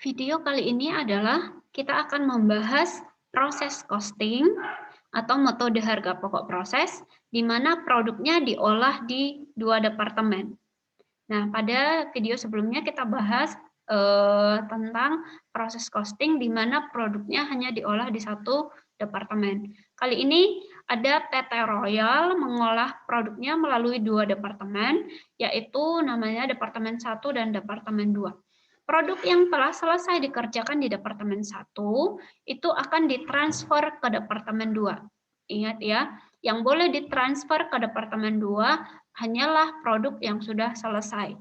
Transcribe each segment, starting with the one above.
Video kali ini adalah kita akan membahas proses costing atau metode harga pokok proses, di mana produknya diolah di dua departemen. Nah, pada video sebelumnya kita bahas tentang proses costing, di mana produknya hanya diolah di satu departemen. Kali ini ada PT Royal mengolah produknya melalui dua departemen, yaitu namanya Departemen 1 dan Departemen 2. Produk yang telah selesai dikerjakan di Departemen 1 itu akan ditransfer ke Departemen 2. Ingat ya, yang boleh ditransfer ke Departemen 2 hanyalah produk yang sudah selesai.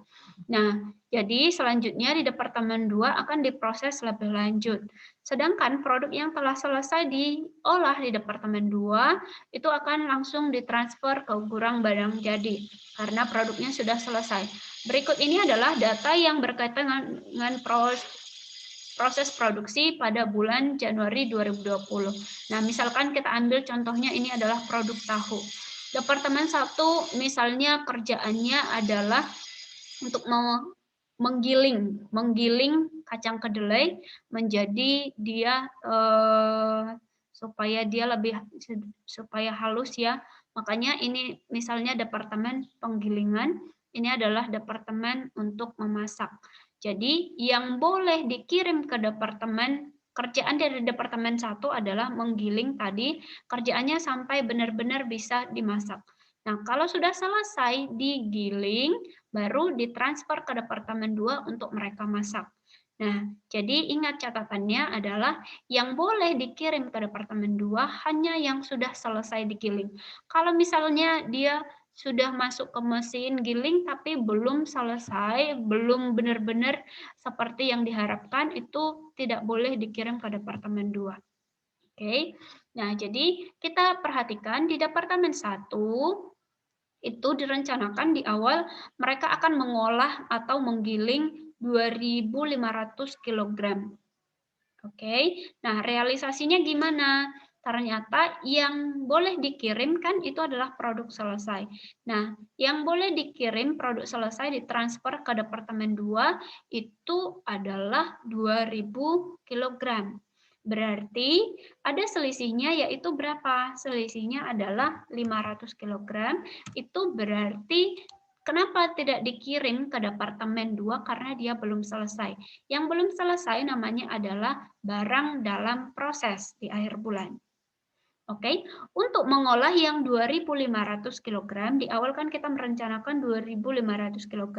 Nah, jadi selanjutnya di Departemen 2 akan diproses lebih lanjut. Sedangkan produk yang telah selesai diolah di Departemen 2 itu akan langsung ditransfer ke gudang barang jadi karena produknya sudah selesai. Berikut ini adalah data yang berkaitan dengan proses produksi pada bulan Januari 2020. Nah, misalkan kita ambil contohnya ini adalah produk tahu. Departemen 1 misalnya kerjaannya adalah untuk menggiling kacang kedelai menjadi dia supaya dia supaya halus ya. Makanya ini misalnya departemen penggilingan, ini adalah departemen untuk memasak. Jadi yang boleh dikirim ke departemen kerjaan dari departemen 1 adalah menggiling tadi, kerjaannya sampai benar-benar bisa dimasak. Nah, kalau sudah selesai digiling, baru ditransfer ke Departemen 2 untuk mereka masak. Nah, jadi ingat catatannya adalah yang boleh dikirim ke Departemen 2 hanya yang sudah selesai digiling. Kalau misalnya dia sudah masuk ke mesin giling tapi belum selesai, belum benar-benar seperti yang diharapkan, itu tidak boleh dikirim ke Departemen 2. Oke. Nah, jadi kita perhatikan di Departemen 1 itu direncanakan di awal mereka akan mengolah atau menggiling 2.500 kg. Oke, nah realisasinya gimana? Ternyata yang boleh dikirim kan itu adalah produk selesai. Nah, yang boleh dikirim produk selesai ditransfer ke Departemen 2 itu adalah 2.000 kg. Berarti ada selisihnya yaitu berapa? Selisihnya adalah 500 kg. Itu berarti kenapa tidak dikirim ke Departemen 2? Karena dia belum selesai. Yang belum selesai namanya adalah barang dalam proses di akhir bulan. Oke, untuk mengolah yang 2.500 kg, di awal kan kita merencanakan 2.500 kg,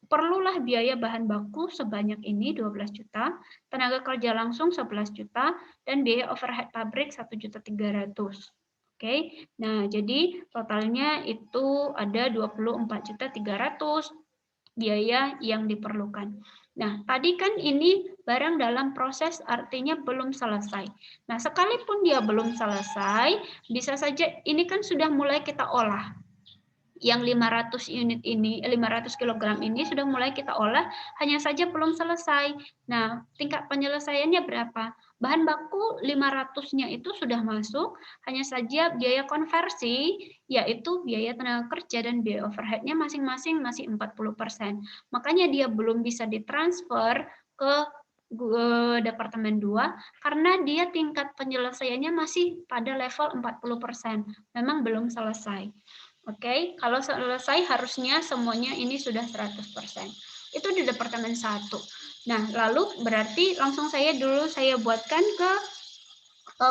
perlulah biaya bahan baku sebanyak ini 12 juta, tenaga kerja langsung 11 juta, dan biaya overhead pabrik 1.300.000. Oke, nah jadi totalnya itu ada 24.300.000 biaya yang diperlukan. Nah, tadi kan ini barang dalam proses artinya belum selesai. Nah, sekalipun dia belum selesai, bisa saja ini kan sudah mulai kita olah. Yang 500 unit ini, 500 kg ini sudah mulai kita olah, hanya saja belum selesai. Nah, tingkat penyelesaiannya berapa? Bahan baku 500-nya itu sudah masuk, hanya saja biaya konversi, yaitu biaya tenaga kerja dan biaya overhead-nya masing-masing masih 40%. Makanya dia belum bisa ditransfer ke Departemen 2 karena dia tingkat penyelesaiannya masih pada level 40%. Memang belum selesai. Oke, kalau selesai harusnya semuanya ini sudah 100%. Itu di Departemen 1. Nah, lalu berarti langsung saya buatkan ke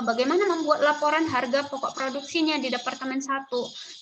bagaimana membuat laporan harga pokok produksinya di Departemen 1.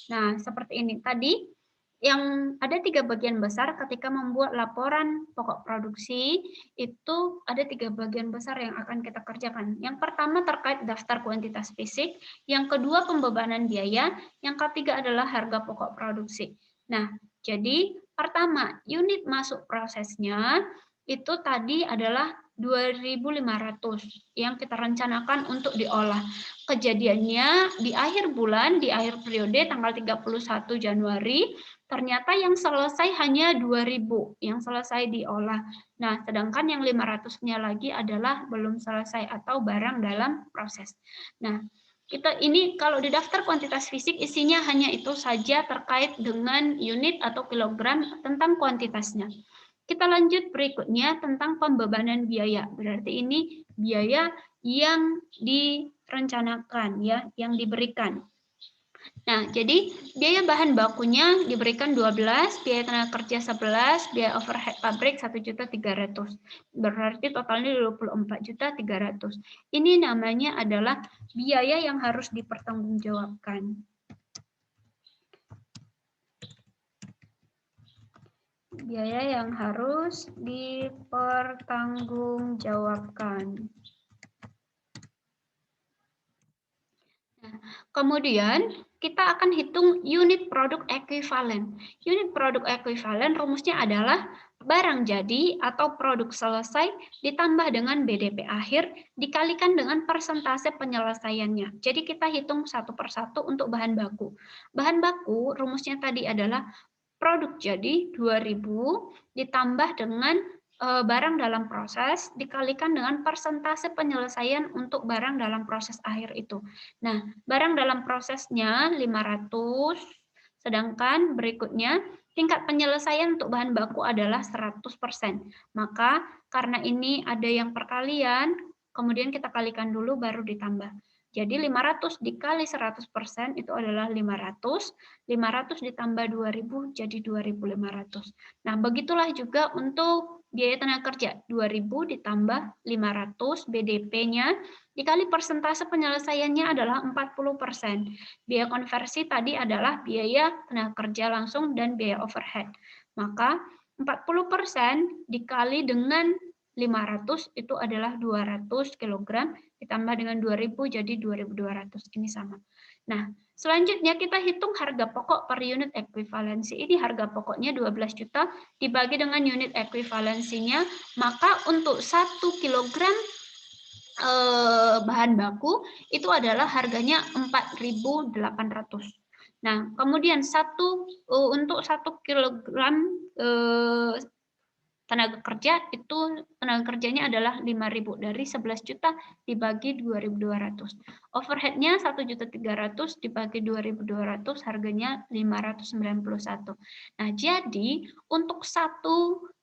Nah, seperti ini. Tadi yang ada 3 bagian besar ketika membuat laporan pokok produksi, itu ada 3 bagian besar yang akan kita kerjakan. Yang pertama terkait daftar kuantitas fisik, yang kedua pembebanan biaya, yang ketiga adalah harga pokok produksi. Nah, jadi pertama, unit masuk prosesnya itu tadi adalah 2.500 yang kita rencanakan untuk diolah. Kejadiannya di akhir bulan, di akhir periode tanggal 31 Januari, ternyata yang selesai hanya 2.000 yang selesai diolah. Nah, sedangkan yang 500-nya lagi adalah belum selesai atau barang dalam proses. Nah, kita ini kalau di daftar kuantitas fisik isinya hanya itu saja terkait dengan unit atau kilogram tentang kuantitasnya. Kita lanjut berikutnya tentang pembebanan biaya. Berarti ini biaya yang direncanakan ya, yang diberikan. Nah, jadi biaya bahan bakunya diberikan 12, biaya tenaga kerja 11, biaya overhead pabrik 1.300.000. Berarti totalnya 24.300.000. Ini namanya adalah biaya yang harus dipertanggungjawabkan. Biaya yang harus dipertanggungjawabkan. Nah, kemudian kita akan hitung unit produk ekuivalen. Unit produk ekuivalen rumusnya adalah barang jadi atau produk selesai ditambah dengan BDP akhir dikalikan dengan persentase penyelesaiannya. Jadi kita hitung satu persatu untuk bahan baku. Bahan baku rumusnya tadi adalah produk jadi 2000 ditambah dengan barang dalam proses dikalikan dengan persentase penyelesaian untuk barang dalam proses akhir itu. Nah, barang dalam prosesnya 500, sedangkan berikutnya tingkat penyelesaian untuk bahan baku adalah 100%. Maka karena ini ada yang perkalian, kemudian kita kalikan dulu baru ditambah. Jadi 500 dikali 100% itu adalah 500, 500 ditambah 2000 jadi 2500. Nah, begitulah juga untuk biaya tenaga kerja, 2000 ditambah 500 BDP-nya dikali persentase penyelesaiannya adalah 40%. Biaya konversi tadi adalah biaya tenaga kerja langsung dan biaya overhead. Maka 40% dikali dengan 500 itu adalah 200 kg ditambah dengan 2000 jadi 2200. Ini sama. Nah, selanjutnya kita hitung harga pokok per unit ekuivalensi. Ini harga pokoknya 12 juta dibagi dengan unit ekuivalensinya, maka untuk 1 kg bahan baku itu adalah harganya 4.800. Nah, kemudian untuk 1 kilogram tenaga kerja itu tenaga kerjanya adalah 5.000 dari 11 juta dibagi 2.200. Overheadnya 1.300 dibagi 2.200 harganya 591. Nah, jadi untuk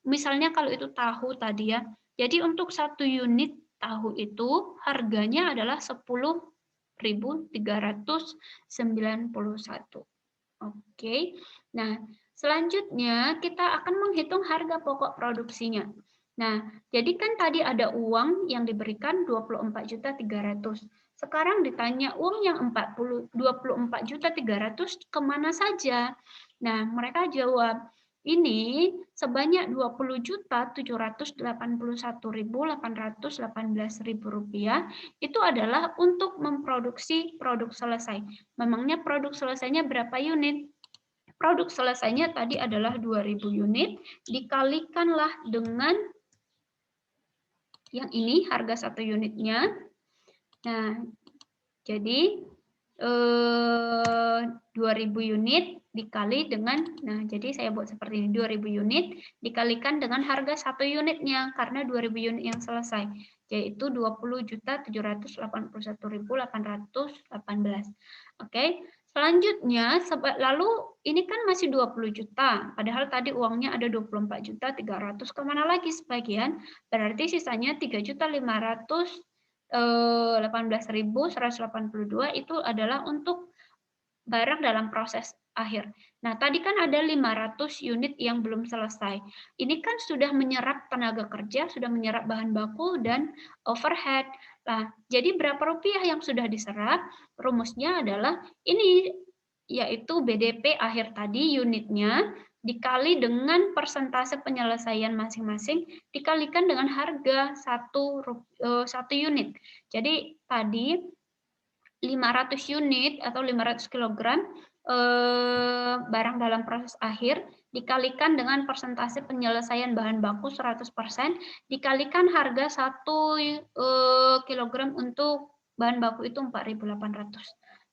misalnya kalau itu tahu tadi ya. Jadi untuk 1 unit tahu itu harganya adalah 10.391. Oke. Nah, selanjutnya kita akan menghitung harga pokok produksinya. Nah, jadi kan tadi ada uang yang diberikan 24.300. Sekarang ditanya uang yang 24.300 kemana saja? Nah, mereka jawab, ini sebanyak 20.781.818 rupiah itu adalah untuk memproduksi produk selesai. Memangnya produk selesainya berapa unit? Produk selesainya tadi adalah 2000 unit, dikalikanlah dengan yang ini, harga 1 unitnya. Nah, jadi 2000 unit dikali dengan, nah jadi saya buat seperti ini, 2000 unit dikalikan dengan harga 1 unitnya, karena 2000 unit yang selesai, yaitu 20.781.818. Oke. Selanjutnya, lalu ini kan masih 20 juta, padahal tadi uangnya ada 24.300, kemana lagi sebagian? Berarti sisanya 3.518.182 itu adalah untuk barang dalam proses akhir. Nah, tadi kan ada 500 unit yang belum selesai. Ini kan sudah menyerap tenaga kerja, sudah menyerap bahan baku dan overhead. Nah, jadi berapa rupiah yang sudah diserap? Rumusnya adalah ini, yaitu BDP akhir tadi unitnya dikali dengan persentase penyelesaian masing-masing dikalikan dengan harga 1 unit. Jadi tadi 500 unit atau 500 kg barang dalam proses akhir dikalikan dengan persentase penyelesaian bahan baku 100% dikalikan harga 1 kg untuk bahan baku itu 4.800.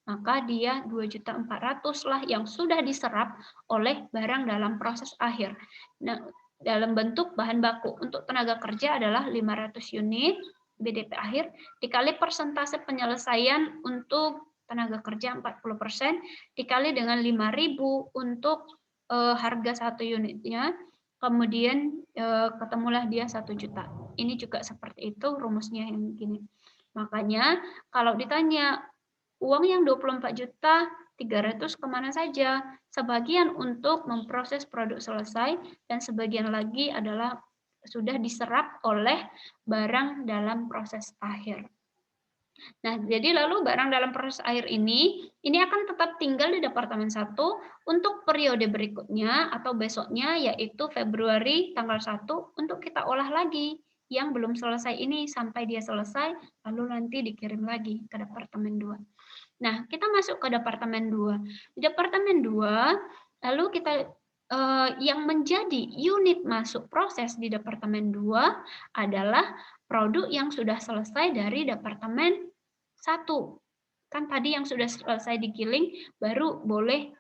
Maka dia 2.400.000 lah yang sudah diserap oleh barang dalam proses akhir. Nah, dalam bentuk bahan baku untuk tenaga kerja adalah 500 unit BDP akhir dikali persentase penyelesaian untuk tenaga kerja 40% dikali dengan 5.000 untuk harga 1 unitnya, kemudian ketemulah dia 1 juta. Ini juga seperti itu rumusnya yang gini. Makanya kalau ditanya uang yang 24 juta 300 kemana saja? Sebagian untuk memproses produk selesai dan sebagian lagi adalah sudah diserap oleh barang dalam proses akhir. Nah, jadi lalu barang dalam proses akhir ini akan tetap tinggal di Departemen 1 untuk periode berikutnya atau besoknya, yaitu Februari tanggal 1 untuk kita olah lagi yang belum selesai ini sampai dia selesai, lalu nanti dikirim lagi ke Departemen 2. Nah, kita masuk ke Departemen 2. Di Departemen 2, lalu kita yang menjadi unit masuk proses di Departemen 2 adalah produk yang sudah selesai dari Departemen 1. Kan tadi yang sudah selesai digiling baru boleh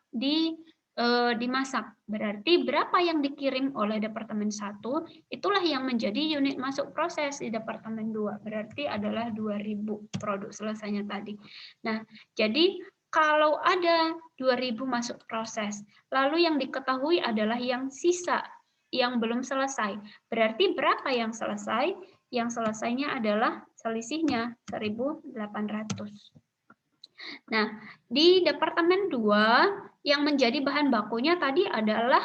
dimasak. Berarti berapa yang dikirim oleh Departemen 1, itulah yang menjadi unit masuk proses di Departemen 2. Berarti adalah 2.000 produk selesainya tadi. Nah, jadi kalau ada 2.000 masuk proses, lalu yang diketahui adalah yang sisa, yang belum selesai. Berarti berapa yang selesai? Yang selesainya adalah selisihnya 1.800. Nah, di Departemen 2 yang menjadi bahan bakunya tadi adalah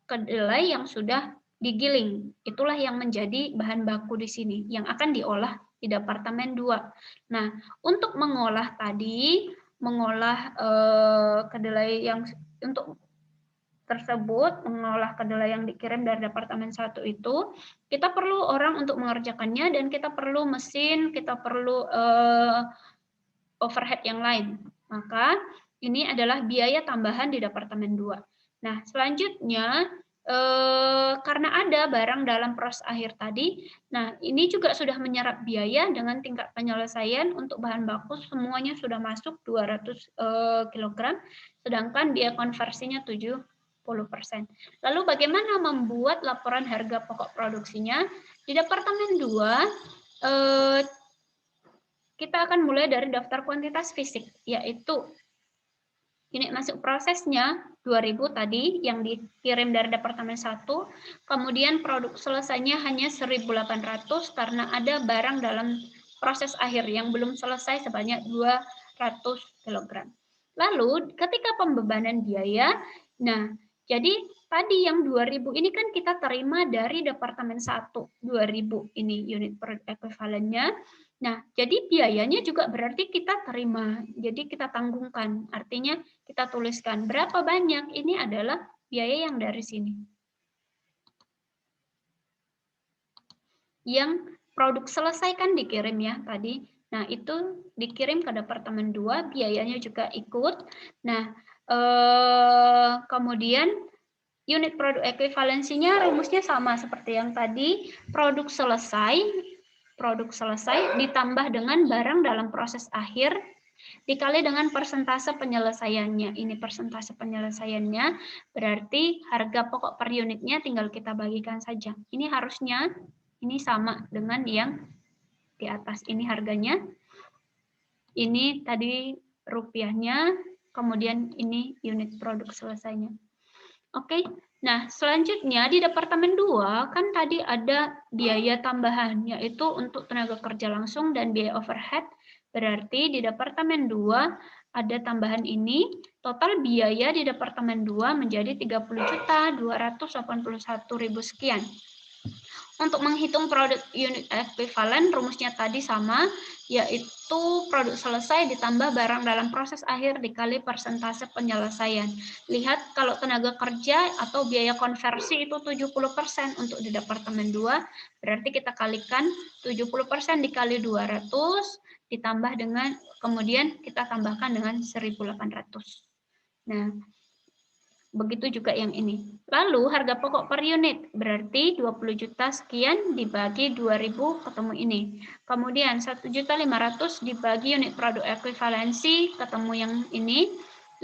kedelai yang sudah digiling. Itulah yang menjadi bahan baku di sini yang akan diolah di Departemen 2. Nah, untuk mengolah tadi, mengolah kedelai yang untuk tersebut, mengolah kedelai yang dikirim dari Departemen 1 itu, kita perlu orang untuk mengerjakannya dan kita perlu mesin, kita perlu overhead yang lain. Maka ini adalah biaya tambahan di Departemen 2. Nah, selanjutnya karena ada barang dalam proses akhir tadi, nah ini juga sudah menyerap biaya dengan tingkat penyelesaian untuk bahan baku semuanya sudah masuk 200 kg, sedangkan biaya konversinya 70%. Lalu bagaimana membuat laporan harga pokok produksinya? Di Departemen 2, kita akan mulai dari daftar kuantitas fisik, yaitu unit masuk prosesnya 2.000 tadi yang dikirim dari Departemen 1, kemudian produk selesainya hanya 1.800 karena ada barang dalam proses akhir yang belum selesai sebanyak 200 kg. Lalu ketika pembebanan biaya, nah jadi tadi yang 2.000 ini kan kita terima dari Departemen 1, 2.000 ini unit ekuivalennya. Nah, jadi biayanya juga berarti kita terima, jadi kita tanggungkan. Artinya kita tuliskan berapa banyak, ini adalah biaya yang dari sini. Yang produk selesai kan dikirim ya tadi. Nah, itu dikirim ke Departemen 2, biayanya juga ikut. Nah, kemudian unit produk ekuivalensinya rumusnya sama seperti yang tadi, produk selesai ditambah dengan barang dalam proses akhir dikali dengan persentase penyelesaiannya. Ini persentase penyelesaiannya berarti harga pokok per unitnya tinggal kita bagikan saja. Ini harusnya ini sama dengan yang di atas. Ini harganya, ini tadi rupiahnya, kemudian ini unit produk selesainya. Oke, nah selanjutnya di Departemen 2 kan tadi ada biaya tambahan, yaitu untuk tenaga kerja langsung dan biaya overhead. Berarti di Departemen 2 ada tambahan ini, total biaya di Departemen 2 menjadi 30.281.000 sekian. Untuk menghitung produk unit ekuivalen, rumusnya tadi sama, yaitu produk selesai ditambah barang dalam proses akhir dikali persentase penyelesaian. Lihat kalau tenaga kerja atau biaya konversi itu 70% untuk di Departemen 2, berarti kita kalikan 70% dikali 200, ditambah dengan, kemudian kita tambahkan dengan 1.800. Nah, begitu juga yang ini. Lalu harga pokok per unit berarti 20 juta sekian dibagi 2.000 ketemu ini. Kemudian 1.500.000 dibagi unit produk ekuivalensi ketemu yang ini.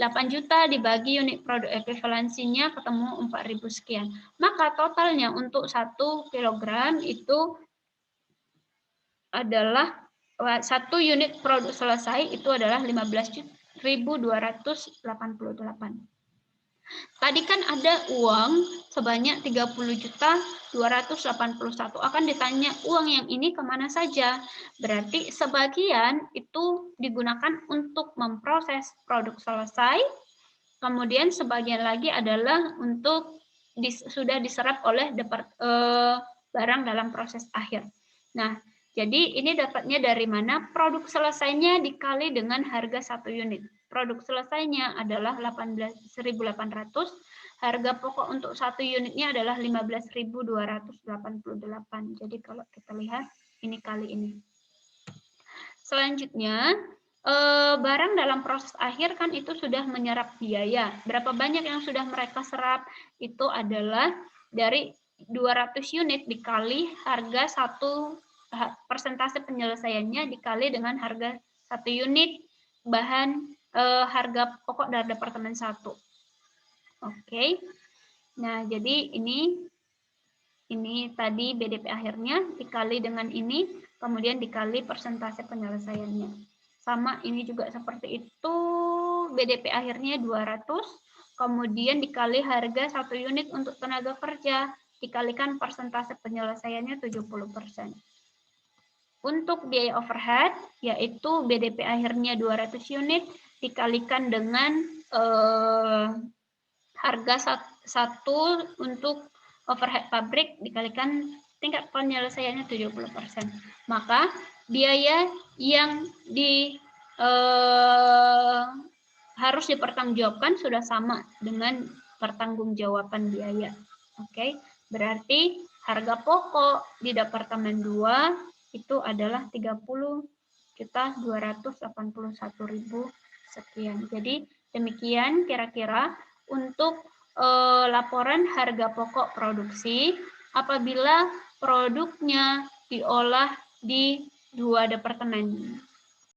8 juta dibagi unit produk ekuivalensinya ketemu 4.000 sekian. Maka totalnya untuk 1 kg itu adalah 1 unit produk selesai itu adalah 15.288. Tadi kan ada uang sebanyak 30.281. Akan ditanya uang yang ini kemana saja. Berarti sebagian itu digunakan untuk memproses produk selesai. Kemudian sebagian lagi adalah untuk sudah diserap oleh barang dalam proses akhir. Nah, jadi ini dapatnya dari mana? Produk selesainya dikali dengan harga 1 unit. Produk selesainya adalah 1.800, harga pokok untuk 1 unitnya adalah 15.288. Jadi kalau kita lihat ini kali ini. Selanjutnya, barang dalam proses akhir kan itu sudah menyerap biaya. Berapa banyak yang sudah mereka serap? Itu adalah dari 200 unit dikali harga persentase penyelesaiannya dikali dengan harga 1 unit bahan harga pokok dari departemen 1. Oke. Nah, jadi ini tadi BDP akhirnya dikali dengan ini, kemudian dikali persentase penyelesaiannya. Sama ini juga seperti itu, BDP akhirnya 200, kemudian dikali harga 1 unit untuk tenaga kerja, dikalikan persentase penyelesaiannya 70%. Untuk biaya overhead, yaitu BDP akhirnya 200 unit, dikalikan dengan harga 1 untuk overhead pabrik, dikalikan tingkat penyelesaiannya 70%. Maka biaya yang harus dipertanggungjawabkan sudah sama dengan pertanggungjawaban biaya. Oke, berarti harga pokok di departemen 2 itu adalah 30.281.000 sekian. Jadi demikian kira-kira untuk laporan harga pokok produksi apabila produknya diolah di 2 departemen.